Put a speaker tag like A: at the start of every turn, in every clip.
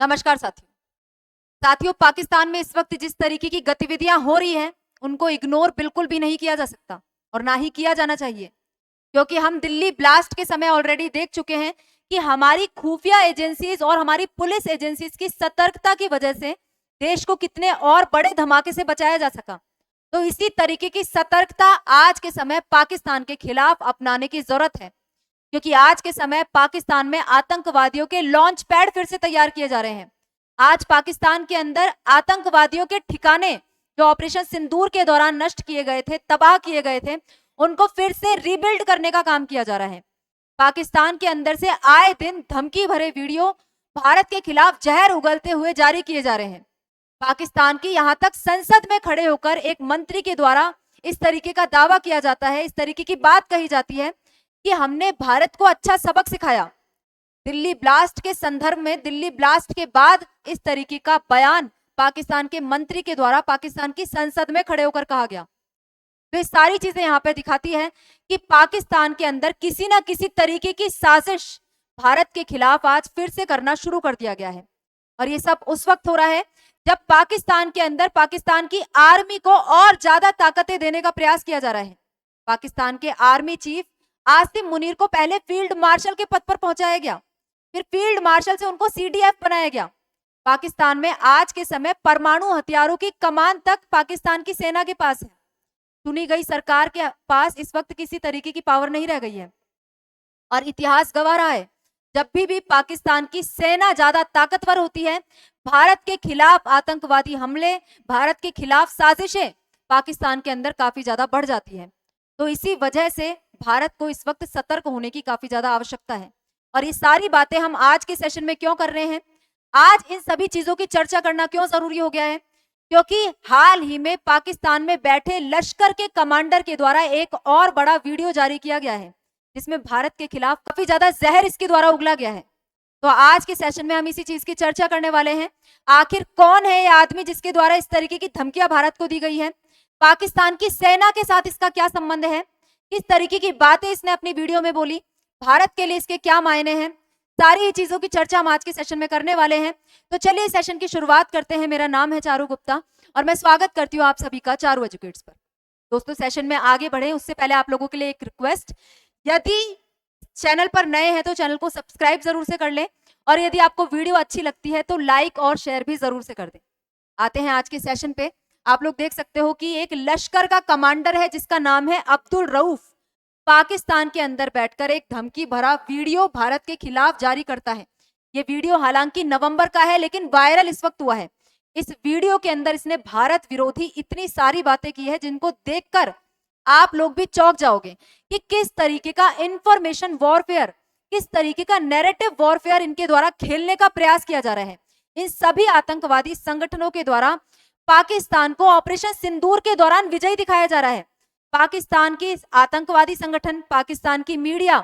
A: नमस्कार साथियों। साथियों, पाकिस्तान में इस वक्त जिस तरीके की गतिविधियां हो रही हैं, उनको इग्नोर बिल्कुल भी नहीं किया जा सकता और ना ही किया जाना चाहिए, क्योंकि हम दिल्ली ब्लास्ट के समय ऑलरेडी देख चुके हैं कि हमारी खुफिया एजेंसीज और हमारी पुलिस एजेंसीज की सतर्कता की वजह से देश को कितने और बड़े धमाके से बचाया जा सका। तो इसी तरीके की सतर्कता आज के समय पाकिस्तान के खिलाफ अपनाने की जरूरत है, क्योंकि आज के समय पाकिस्तान में आतंकवादियों के लॉन्च पैड फिर से तैयार किए जा रहे हैं। आज पाकिस्तान के अंदर आतंकवादियों के ठिकाने जो ऑपरेशन सिंदूर के दौरान नष्ट किए गए थे, तबाह किए गए थे, उनको फिर से रीबिल्ड करने का काम किया जा रहा है। पाकिस्तान के अंदर से आए दिन धमकी भरे वीडियो भारत के खिलाफ जहर उगलते हुए जारी किए जा रहे हैं। पाकिस्तान की यहां तक संसद में खड़े होकर एक मंत्री के द्वारा इस तरीके का दावा किया जाता है, इस तरीके की बात कही जाती है कि हमने भारत को अच्छा सबक सिखाया। दिल्ली ब्लास्ट के संदर्भ में, दिल्ली ब्लास्ट के बाद इस तरीके का बयान पाकिस्तान के मंत्री के द्वारा पाकिस्तान की संसद में खड़े होकर कहा गया। तो ये सारी चीजें यहाँ पे दिखाती है कि पाकिस्तान के अंदर किसी ना किसी तरीके की साजिश भारत के खिलाफ आज फिर से करना शुरू कर दिया गया है। और ये सब उस वक्त हो रहा है जब पाकिस्तान के अंदर पाकिस्तान की आर्मी को और ज्यादा ताकतें देने का प्रयास किया जा रहा है। पाकिस्तान के आर्मी चीफ आसिम मुनीर को पहले फील्ड मार्शल के पद पर पहुंचाया गया, फिर फील्ड मार्शल से उनको सीडीएफ बनाया गया। पाकिस्तान में आज के समय परमाणु हथियारों की कमान तक पाकिस्तान की सेना के पास है। चुनी गई सरकार के पास इस वक्त किसी तरीके की पावर नहीं रह गई है। और इतिहास गवाह रहा है, जब भी पाकिस्तान की सेना ज्यादा ताकतवर होती है, भारत के खिलाफ आतंकवादी हमले, भारत के खिलाफ साजिशें पाकिस्तान के अंदर काफी ज्यादा बढ़ जाती है। तो इसी वजह से भारत को इस वक्त सतर्क होने की काफी ज्यादा आवश्यकता है। और ये सारी बातें हम आज के सेशन में क्यों कर रहे हैं, आज इन सभी चीजों की चर्चा करना क्यों जरूरी हो गया है, क्योंकि हाल ही में पाकिस्तान में बैठे लश्कर के कमांडर के द्वारा एक और बड़ा वीडियो जारी किया गया है, जिसमें भारत के खिलाफ काफी ज्यादा जहर इसके द्वारा उगला गया है। तो आज के सेशन में हम इसी चीज की चर्चा करने वाले हैं। आखिर कौन है ये आदमी जिसके द्वारा इस तरीके की धमकियां भारत को दी गई है, पाकिस्तान की सेना के साथ इसका क्या संबंध है, किस तरीके की बातें इसने अपनी वीडियो में बोली, भारत के लिए इसके क्या मायने हैं, सारी चीजों की चर्चा हम आज के सेशन में करने वाले हैं। तो चलिए सेशन की शुरुआत करते हैं। मेरा नाम है चारू गुप्ता और मैं स्वागत करती हूँ आप सभी का चारू एजुकेट्स पर। दोस्तों, सेशन में आगे बढ़े उससे पहले आप लोगों के लिए एक रिक्वेस्ट, यदि चैनल पर नए हैं तो चैनल को सब्सक्राइब जरूर से कर लें, और यदि आपको वीडियो अच्छी लगती है तो लाइक और शेयर भी जरूर से कर दें। आते हैं आज के सेशन पे। आप लोग देख सकते हो कि एक लश्कर का कमांडर है जिसका नाम है अब्दुल रऊफ, पाकिस्तान के अंदर बैठकर एक धमकी भरा वीडियो भारत के खिलाफ जारी करता है। ये वीडियो हालांकि नवंबर का है, लेकिन वायरल इस वक्त हुआ है। इस वीडियो के अंदर इसने भारत विरोधी इतनी सारी बातें की है जिनको देखकर आप लोग भी चौंक जाओगे कि किस तरीके का इंफॉर्मेशन वॉरफेयर, किस तरीके का नैरेटिव वॉरफेयर इनके द्वारा खेलने का प्रयास किया जा रहा है। इन सभी आतंकवादी संगठनों के द्वारा पाकिस्तान को ऑपरेशन सिंदूर के दौरान विजयी दिखाया जा रहा है। पाकिस्तान की आतंकवादी संगठन, पाकिस्तान की मीडिया,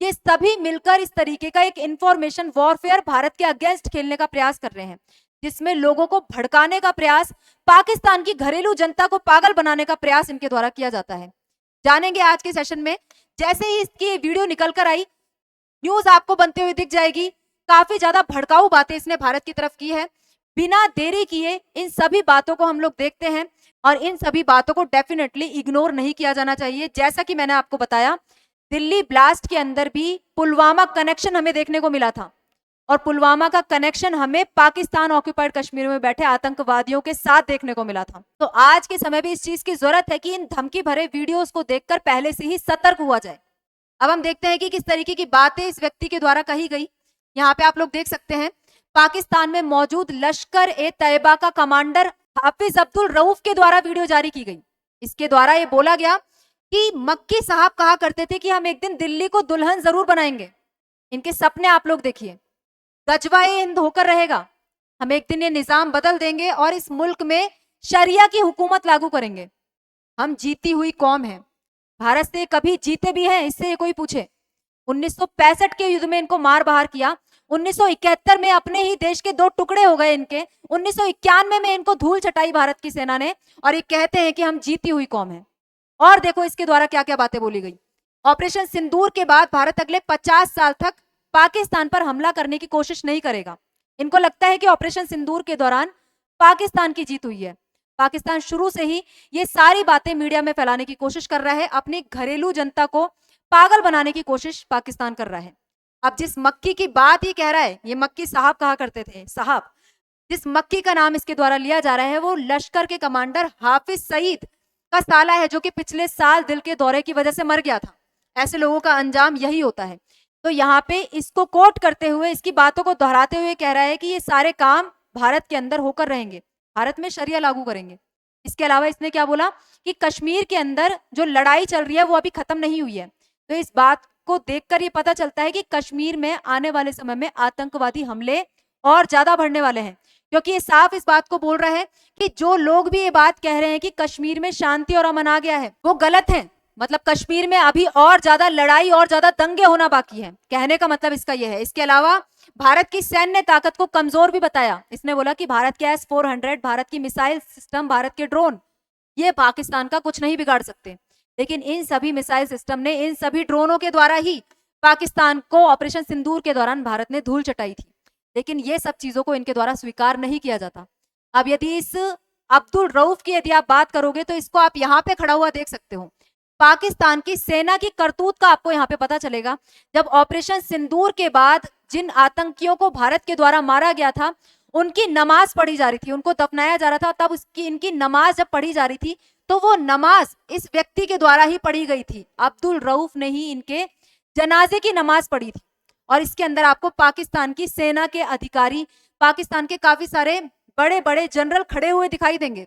A: ये सभी मिलकर इस तरीके का एक इंफॉर्मेशन वॉरफेयर भारत के अगेंस्ट खेलने का प्रयास कर रहे हैं, जिसमें लोगों को भड़काने का प्रयास, पाकिस्तान की घरेलू जनता को पागल बनाने का प्रयास इनके द्वारा किया जाता है। जानेंगे आज के सेशन में। जैसे ही इसकी वीडियो निकल कर आई, न्यूज आपको बनते हुए दिख जाएगी। काफी ज्यादा भड़काऊ बातें इसने भारत की तरफ की है। बिना देरी किए इन सभी बातों को हम लोग देखते हैं, और इन सभी बातों को डेफिनेटली इग्नोर नहीं किया जाना चाहिए। जैसा कि मैंने आपको बताया, दिल्ली ब्लास्ट के अंदर भी पुलवामा कनेक्शन हमें देखने को मिला था, और पुलवामा का कनेक्शन हमें पाकिस्तान ऑक्युपाइड कश्मीर में बैठे आतंकवादियों के साथ देखने को मिला था। तो आज के समय भी इस चीज की जरूरत है कि इन धमकी भरे वीडियोस को देखकर पहले से ही सतर्क हुआ जाए। अब हम देखते हैं कि किस तरीके की बातें इस व्यक्ति के द्वारा कही गई। यहाँ पे आप लोग देख सकते हैं, पाकिस्तान में मौजूद लश्कर ए तैयबा का कमांडर हाफिज अब्दुल रऊफ के द्वारा वीडियो जारी की गई। इसके द्वारा ये बोला गया कि मक्की साहब कहा करते थे कि हम एक दिन दिल्ली को दुल्हन जरूर बनाएंगे। इनके सपने आप लोग देखिए, गजवाए हिंद होकर रहेगा। हम एक दिन ये निजाम बदल देंगे और इस मुल्क में शरिया की हुकूमत लागू करेंगे। हम जीती हुई कौम है, भारत से कभी जीते भी हैं, इससे कोई पूछे। 1965 के युद्ध में इनको मार बाहर किया, 1971 में अपने ही देश के 2 टुकड़े हो गए इनके, 1991 में इनको धूल चटाई भारत की सेना ने, और ये कहते हैं कि हम जीती हुई कौम है। और देखो इसके द्वारा क्या क्या बातें बोली गई। ऑपरेशन सिंदूर के बाद भारत अगले 50 साल तक पाकिस्तान पर हमला करने की कोशिश नहीं करेगा। इनको लगता है कि ऑपरेशन सिंदूर के दौरान पाकिस्तान की जीत हुई है। पाकिस्तान शुरू से ही ये सारी बातें मीडिया में फैलाने की कोशिश कर रहा है, अपनी घरेलू जनता को पागल बनाने की कोशिश पाकिस्तान कर रहा है। अब जिस मक्की की बात ये कह रहा है, ये मक्की साहब कहा करते थे, साहब, जिस मक्की का नाम इसके द्वारा लिया जा रहा है वो लश्कर के कमांडर हाफिज सईद का साला है, जो कि पिछले साल दिल के दौरे की वजह से मर गया था। ऐसे लोगों का अंजाम यही होता है। तो यहाँ पे इसको कोट करते हुए, इसकी बातों को दोहराते हुए कह रहा है कि ये सारे काम भारत के अंदर होकर रहेंगे, भारत में शरिया लागू करेंगे। इसके अलावा इसने क्या बोला कि कश्मीर के अंदर जो लड़ाई चल रही है वो अभी खत्म नहीं हुई है। तो इस बात को देखकर ये पता चलता है कि कश्मीर में आने वाले समय में आतंकवादी हमले और ज्यादा बढ़ने वाले हैं, क्योंकि ये साफ इस बात को बोल रहा है कि जो लोग भी ये बात कह रहे हैं कि कश्मीर में शांति और अमन आ गया है, वो गलत है। मतलब कश्मीर में अभी और ज्यादा लड़ाई और ज्यादा दंगे होना बाकी है, कहने का मतलब इसका यह है। इसके अलावा भारत की सैन्य ताकत को कमजोर भी बताया। इसने बोला कि भारत के S-400, भारत की मिसाइल सिस्टम, भारत के ड्रोन, ये पाकिस्तान का कुछ नहीं बिगाड़ सकते। लेकिन इन सभी मिसाइल सिस्टम ने, इन सभी ड्रोनों के द्वारा ही पाकिस्तान को ऑपरेशन सिंदूर के दौरान भारत ने धूल चटाई थी। लेकिन ये सब चीजों को इनके द्वारा स्वीकार नहीं किया जाता। अब यदि इस अब्दुल रऊफ की यदि आप बात करोगे तो इसको आप यहाँ पे खड़ा हुआ देख सकते हो। पाकिस्तान की सेना की करतूत का आपको यहाँ पे पता चलेगा। जब ऑपरेशन सिंदूर के बाद जिन आतंकियों को भारत के द्वारा मारा गया था, उनकी नमाज पढ़ी जा रही थी, उनको दफनाया जा रहा था, तब उसकी इनकी नमाज जब पढ़ी जा रही थी तो वो नमाज इस व्यक्ति के द्वारा ही पढ़ी गई थी। अब्दुल रऊफ ने ही इनके जनाजे की नमाज पढ़ी थी। और इसके अंदर आपको पाकिस्तान की सेना के अधिकारी, पाकिस्तान के काफी सारे बड़े बड़े जनरल खड़े हुए दिखाई देंगे।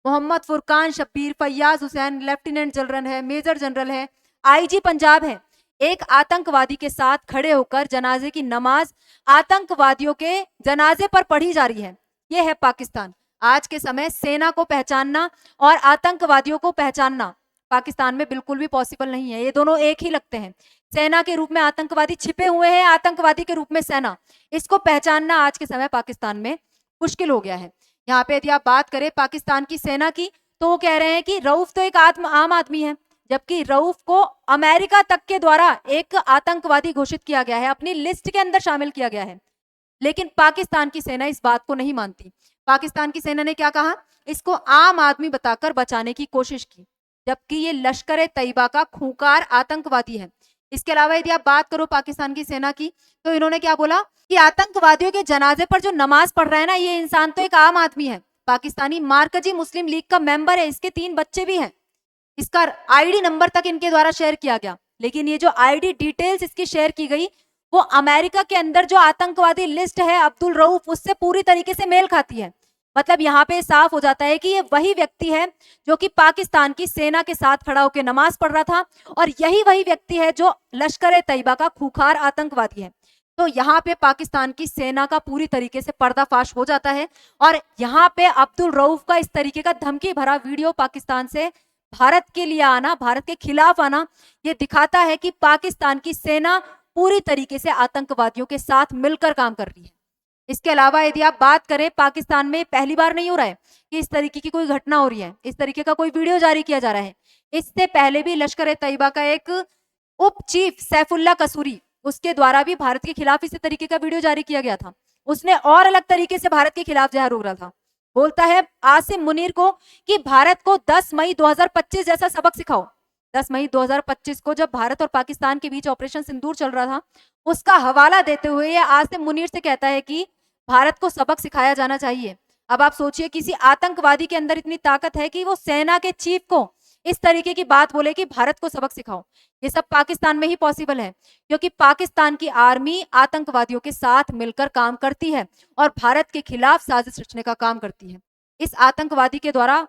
A: मोहम्मद फुरकान शब्बीर, फैयाज हुसैन लेफ्टिनेंट जनरल है, मेजर जनरल है, IG पंजाब है, एक आतंकवादी के साथ खड़े होकर जनाजे की नमाज आतंकवादियों के जनाजे पर पढ़ी जा रही है। यह है पाकिस्तान। आज के समय सेना को पहचानना और आतंकवादियों को पहचानना पाकिस्तान में बिल्कुल भी पॉसिबल नहीं है। ये दोनों एक ही लगते हैं। सेना के रूप में आतंकवादी छिपे हुए हैं, आतंकवादी के रूप में सेना। इसको पहचानना आज के समय पाकिस्तान में मुश्किल हो गया है। यहाँ पे यदि आप बात करें पाकिस्तान की सेना की, तो वो कह रहे हैं कि रऊफ तो एक आम आदमी है, जबकि रऊफ को अमेरिका तक के द्वारा एक आतंकवादी घोषित किया गया है, अपनी लिस्ट के अंदर शामिल किया गया है। लेकिन पाकिस्तान की सेना इस बात को नहीं मानती। पाकिस्तान की सेना ने क्या कहा, इसको आम आदमी बताकर बचाने की कोशिश की, जबकि ये लश्कर ए तैयबा का खूंखार आतंकवादी है। इसके अलावा यदि आप बात करो पाकिस्तान की सेना की, तो इन्होंने क्या बोला कि आतंकवादियों के जनाजे पर जो नमाज पढ़ रहा है ना, ये इंसान तो एक आम आदमी है, पाकिस्तानी मार्कजी मुस्लिम लीग का मेंबर है, इसके 3 बच्चे भी हैं, इसका ID नंबर तक इनके द्वारा शेयर किया गया। लेकिन ये जो ID डिटेल्स इसकी शेयर की गई, वो अमेरिका के अंदर जो आतंकवादी लिस्ट है अब्दुल रऊफ, उससे पूरी तरीके से मेल खाती है। मतलब यहाँ पे साफ हो जाता है कि ये वही व्यक्ति है जो कि पाकिस्तान की सेना के साथ खड़ा होकर नमाज पढ़ रहा था, और यही वही व्यक्ति है जो लश्कर ए तैयबा का खूंखार आतंकवादी है। तो यहाँ पे पाकिस्तान की सेना का पूरी तरीके से पर्दाफाश हो जाता है। और यहाँ पे अब्दुल रऊफ का इस तरीके का धमकी भरा वीडियो पाकिस्तान से भारत के लिए आना, भारत के खिलाफ आना, ये दिखाता है कि पाकिस्तान की सेना पूरी तरीके से आतंकवादियों के साथ मिलकर काम कर रही है। इसके अलावा यदि आप बात करें, पाकिस्तान में पहली बार नहीं हो रहा है कि इस तरीके की कोई घटना हो रही है, इस तरीके का कोई वीडियो जारी किया जा रहा है। इससे पहले भी लश्कर ए तैयबा का एक उप चीफ सैफुल्ला कसूरी, उसके द्वारा भी भारत के खिलाफ इसी तरीके का वीडियो जारी किया गया था। उसने और अलग तरीके से भारत के खिलाफ जहर उगला था। बोलता है आसिम मुनीर को कि भारत को 10 मई 2025 जैसा सबक सिखाओ। 10 मई 2025 को जब भारत और पाकिस्तान के बीच ऑपरेशन सिंदूर चल रहा था, उसका हवाला देते हुए ये आसिम मुनीर से कहता है कि भारत को सबक सिखाया जाना चाहिए। अब आप सोचिए, किसी आतंकवादी के अंदर इतनी ताकत है कि वो सेना के चीफ को इस तरीके की बात बोले कि भारत को सबक सिखाओ। ये सब पाकिस्तान में ही पॉसिबल है, क्योंकि पाकिस्तान की आर्मी आतंकवादियों के साथ मिलकर काम करती है और भारत के खिलाफ साजिश रचने का काम करती है। इस आतंकवादी के द्वारा,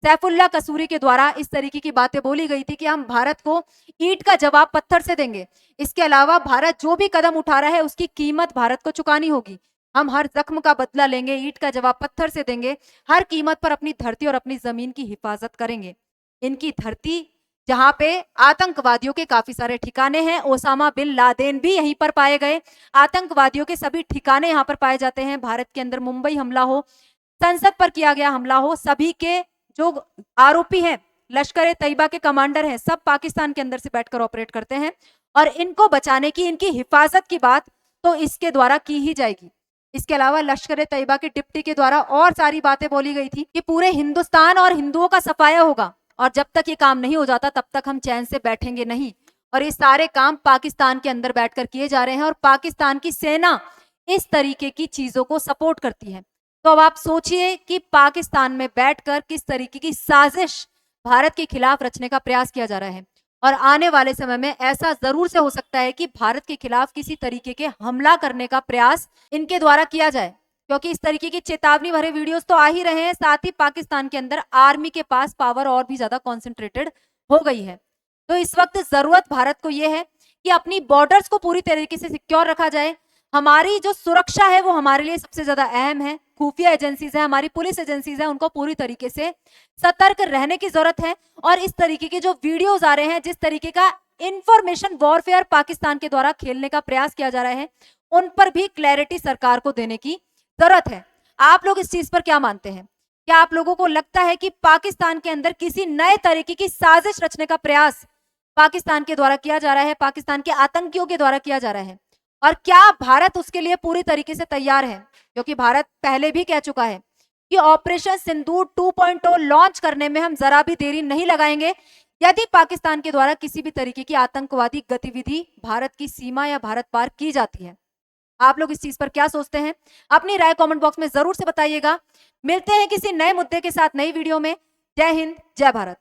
A: सैफुल्ला कसूरी के द्वारा इस तरीके की बातें बोली गई थी कि हम भारत को ईंट का जवाब पत्थर से देंगे। इसके अलावा भारत जो भी कदम उठा रहा है उसकी कीमत भारत को चुकानी होगी। हम हर जख्म का बदला लेंगे, ईंट का जवाब पत्थर से देंगे, हर कीमत पर अपनी धरती और अपनी जमीन की हिफाजत करेंगे। इनकी धरती जहां पे आतंकवादियों के काफी सारे ठिकाने हैं, ओसामा बिन लादेन भी यहीं पर पाए गए, आतंकवादियों के सभी ठिकाने यहाँ पर पाए जाते हैं। भारत के अंदर मुंबई हमला हो, संसद पर किया गया हमला हो, सभी के जो आरोपी हैं, लश्कर ए तैयबा के कमांडर हैं, सब पाकिस्तान के अंदर से बैठकर ऑपरेट करते हैं। और इनको बचाने की, इनकी हिफाजत की बात तो इसके द्वारा की ही जाएगी। इसके अलावा लश्कर ए तैयबा के डिप्टी के द्वारा और सारी बातें बोली गई थी कि पूरे हिंदुस्तान और हिंदुओं का सफाया होगा, और जब तक ये काम नहीं हो जाता तब तक हम चैन से बैठेंगे नहीं। और ये सारे काम पाकिस्तान के अंदर बैठकर किए जा रहे हैं और पाकिस्तान की सेना इस तरीके की चीजों को सपोर्ट करती है। तो अब आप सोचिए कि पाकिस्तान में बैठकर किस तरीके की साजिश भारत के खिलाफ रचने का प्रयास किया जा रहा है। और आने वाले समय में ऐसा जरूर से हो सकता है कि भारत के खिलाफ किसी तरीके के हमला करने का प्रयास इनके द्वारा किया जाए, क्योंकि इस तरीके की चेतावनी भरे वीडियोस तो आ ही रहे हैं। साथ ही पाकिस्तान के अंदर आर्मी के पास पावर और भी ज्यादा कॉन्सेंट्रेटेड हो गई है। तो इस वक्त जरूरत भारत को यह है कि अपनी बॉर्डर्स को पूरी तरीके से सिक्योर रखा जाए। हमारी जो सुरक्षा है वो हमारे लिए सबसे ज्यादा अहम है। खुफिया एजेंसीज है, हमारी पुलिस एजेंसीज है, उनको पूरी तरीके से सतर्क रहने की जरूरत है। और इस तरीके के जो वीडियोस आ रहे हैं, जिस तरीके का इंफॉर्मेशन वॉरफेयर पाकिस्तान के द्वारा खेलने का प्रयास किया जा रहा है, उन पर भी क्लैरिटी सरकार को देने की जरूरत है। आप लोग इस चीज पर क्या मानते हैं? क्या आप लोगों को लगता है कि पाकिस्तान के अंदर किसी नए तरीके की साजिश रचने का प्रयास पाकिस्तान के द्वारा किया जा रहा है, पाकिस्तान के आतंकियों के द्वारा किया जा रहा है? और क्या भारत उसके लिए पूरी तरीके से तैयार है? क्योंकि भारत पहले भी कह चुका है कि ऑपरेशन सिंदूर 2.0 लॉन्च करने में हम जरा भी देरी नहीं लगाएंगे यदि पाकिस्तान के द्वारा किसी भी तरीके की आतंकवादी गतिविधि भारत की सीमा या भारत पार की जाती है। आप लोग इस चीज पर क्या सोचते हैं? अपनी राय कमेंट बॉक्स में जरूर से बताइएगा। मिलते हैं किसी नए मुद्दे के साथ नई वीडियो में। जय हिंद, जय भारत।